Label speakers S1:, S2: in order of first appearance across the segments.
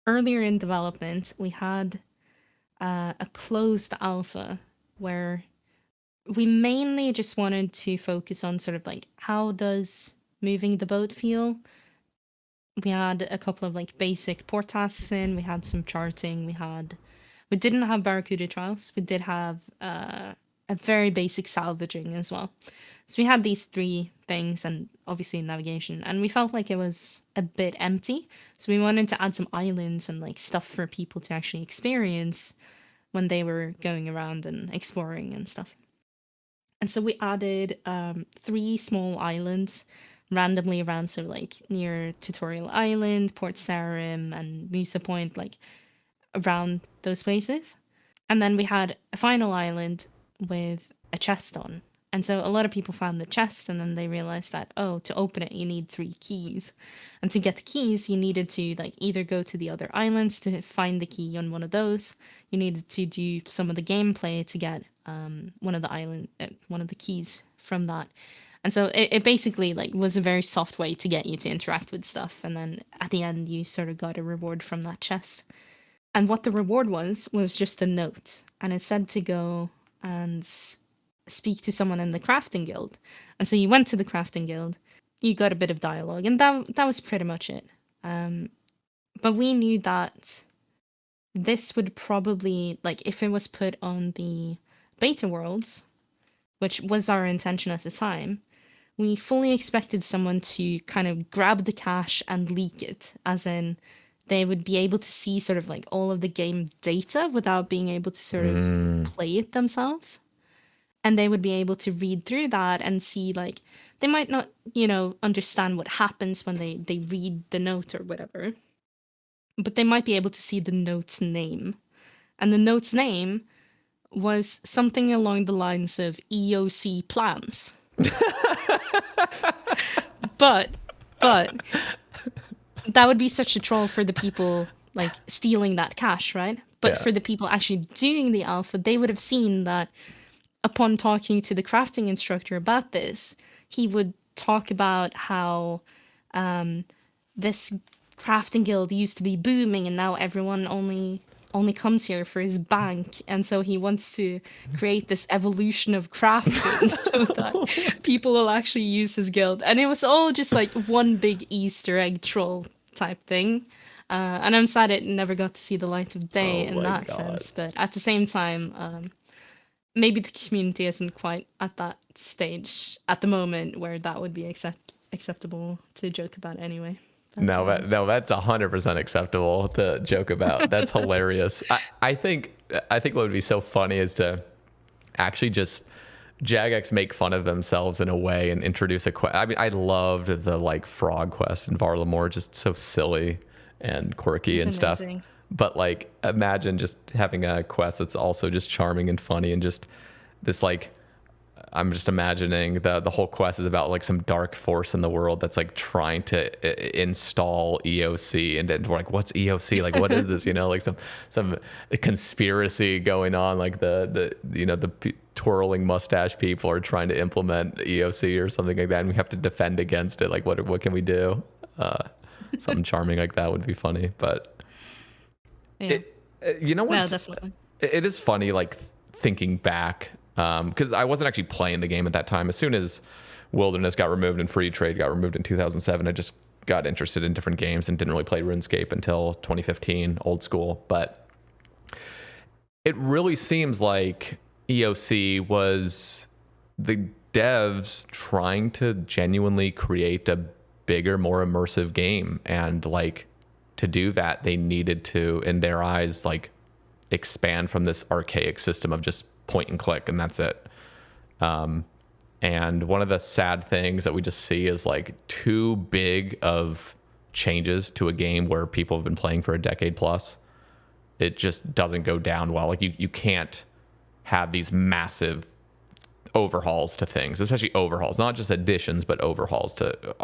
S1: earlier in development, we had a closed alpha where we mainly just wanted to focus on sort of like how does moving the boat feel. We had a couple of like basic port tasks in. We had some charting. We didn't have Barracuda trials. We did have a very basic salvaging as well. So we had these three things and obviously navigation, and we felt like it was a bit empty. So we wanted to add some islands and like stuff for people to actually experience when they were going around and exploring and stuff. And so we added three small islands randomly around, so like near Tutorial Island, Port Sarim, and Musa Point, like around those places. And then we had a final island with a chest on. And so a lot of people found the chest and then they realized that, oh, to open it, you need three keys. And to get the keys, you needed to like either go to the other islands to find the key on one of those. You needed to do some of the gameplay to get one of the keys from that. And so it basically like was a very soft way to get you to interact with stuff. And then at the end, you sort of got a reward from that chest. And what the reward was just a note, and it said to go and speak to someone in the crafting guild. And so you went to the crafting guild, you got a bit of dialogue, and that was pretty much it. But we knew that this would probably, like, if it was put on the beta worlds, which was our intention at the time, we fully expected someone to kind of grab the cache and leak it, as in they would be able to see sort of like all of the game data without being able to sort of play it themselves. And they would be able to read through that and see, like, they might not, understand what happens when they read the note or whatever, but they might be able to see the note's name. And the note's name was something along the lines of EOC plans. but that would be such a troll for the people like stealing that cash, right? But
S2: Yeah.
S1: for the people actually doing the alpha, they would have seen that upon talking to the crafting instructor about this, he would talk about how this crafting guild used to be booming and now everyone only comes here for his bank, and so he wants to create this evolution of crafting so that people will actually use his guild. And it was all just like one big Easter egg troll type thing. And I'm sad it never got to see the light of day
S2: Oh
S1: in
S2: my
S1: that
S2: God.
S1: sense. But at the same time, maybe the community isn't quite at that stage at the moment where that would be acceptable to joke about anyway. But
S2: No, that's 100% acceptable to joke about. That's hilarious. I think what would be so funny is to actually just Jagex make fun of themselves in a way and introduce a quest. I mean, I loved the like frog quest in Varlamore, just so silly and quirky
S1: it's
S2: and stuff.
S1: amazing.
S2: But like, imagine just having a quest that's also just charming and funny and just this like I'm just imagining the whole quest is about like some dark force in the world that's like trying to install EOC, and then we're like, what's EOC? Like, what is this? Like some conspiracy going on. Like the twirling mustache people are trying to implement EOC or something like that, and we have to defend against it. Like, what can we do? Something charming like that would be funny, but
S1: Yeah.
S2: it you know
S1: No,
S2: what's
S1: definitely.
S2: it is funny like thinking back because I wasn't actually playing the game at that time. As soon as Wilderness got removed and Free Trade got removed in 2007, I just got interested in different games and didn't really play RuneScape until 2015, old school. But it really seems like EOC was the devs trying to genuinely create a bigger, more immersive game. And like to do that, they needed to, in their eyes, like expand from this archaic system of just point and click and that's it. And one of the sad things that we just see is like too big of changes to a game where people have been playing for a decade plus. It just doesn't go down well. Like you can't have these massive overhauls to things, especially overhauls, not just additions, but overhauls to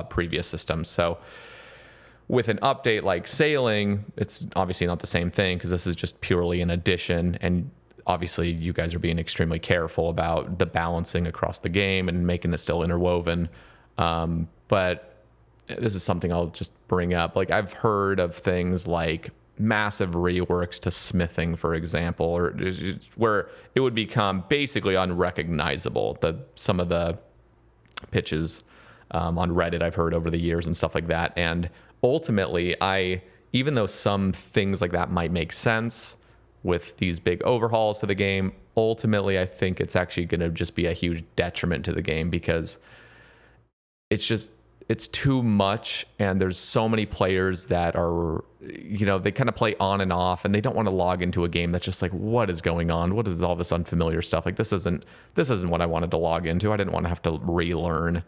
S2: previous systems. So with an update like sailing, it's obviously not the same thing because this is just purely an addition. And obviously you guys are being extremely careful about the balancing across the game and making it still interwoven. But this is something I'll just bring up. Like, I've heard of things like massive reworks to smithing, for example, or where it would become basically unrecognizable. Some of the pitches on Reddit I've heard over the years and stuff like that. And ultimately, even though some things like that might make sense with these big overhauls to the game, ultimately I think it's actually going to just be a huge detriment to the game, because it's too much, and there's so many players that are, they kind of play on and off, and they don't want to log into a game that's just like, what is going on? What is all this unfamiliar stuff? Like, this isn't what I wanted to log into. I didn't want to have to relearn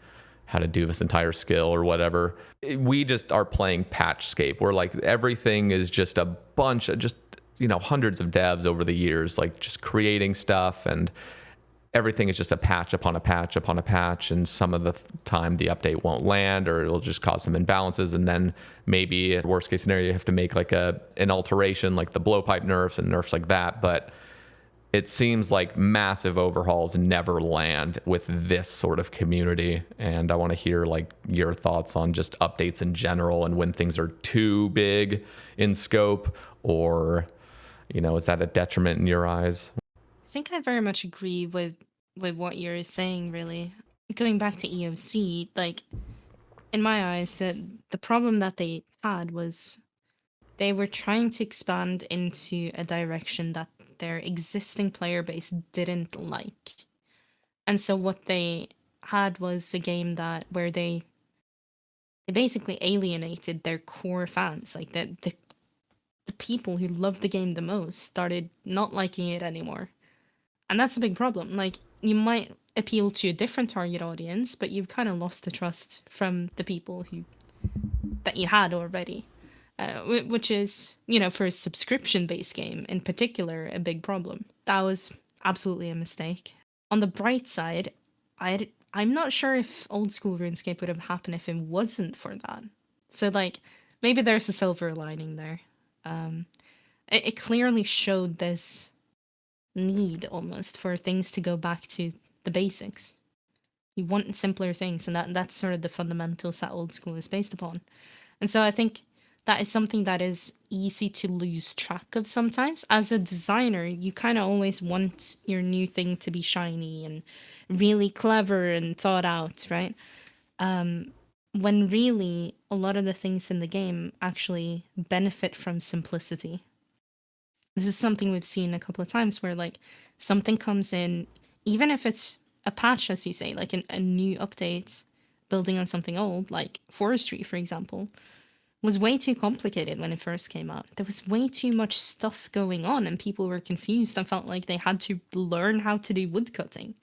S2: how to do this entire skill or whatever. We just are playing patchscape, where like everything is just a bunch of just, hundreds of devs over the years, like just creating stuff, and everything is just a patch upon a patch upon a patch, and some of the time the update won't land, or it'll just cause some imbalances, and then maybe worst case scenario you have to make like an alteration, like the blowpipe nerfs and nerfs like that. But it seems like massive overhauls never land with this sort of community, and I want to hear like your thoughts on just updates in general, and when things are too big in scope, or is that a detriment in your eyes?
S1: I think I very much agree with what you're saying, really. Going back to EOC, like, in my eyes, the problem that they had was they were trying to expand into a direction that their existing player base didn't like. And so what they had was a game that where they basically alienated their core fans. Like, the people who loved the game the most started not liking it anymore. And that's a big problem. Like, you might appeal to a different target audience, but you've kind of lost the trust from the people who that you had already. Which is, for a subscription-based game in particular, a big problem. That was absolutely a mistake. On the bright side, I'm not sure if old school RuneScape would have happened if it wasn't for that. So, like, maybe there's a silver lining there. It clearly showed this need almost for things to go back to the basics. You want simpler things, and that's sort of the fundamentals that old school is based upon. And so I think that is something that is easy to lose track of sometimes. As a designer, you kind of always want your new thing to be shiny and really clever and thought out, right? When really a lot of the things in the game actually benefit from simplicity. This is something we've seen a couple of times where, like, something comes in, even if it's a patch, as you say, like a new update building on something old, like forestry, for example, was way too complicated when it first came out. There was way too much stuff going on, and people were confused and felt like they had to learn how to do woodcutting.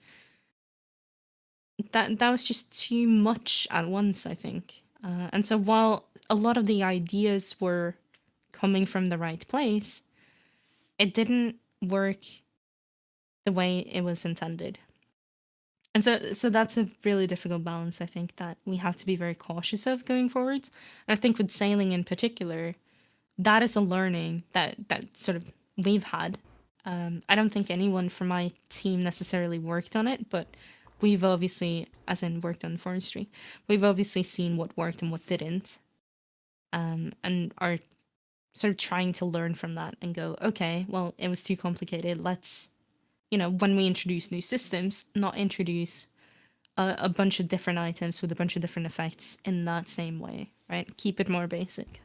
S1: That was just too much at once, I think. And so while a lot of the ideas were coming from the right place, it didn't work the way it was intended. And so that's a really difficult balance, I think, that we have to be very cautious of going forwards. And I think with sailing in particular, that is a learning that sort of we've had. I don't think anyone from my team necessarily worked on it, but we've obviously, as in worked on forestry, we've obviously seen what worked and what didn't, and are sort of trying to learn from that and go, okay, well, it was too complicated. Let's, when we introduce new systems, not introduce a bunch of different items with a bunch of different effects in that same way, right? Keep it more basic.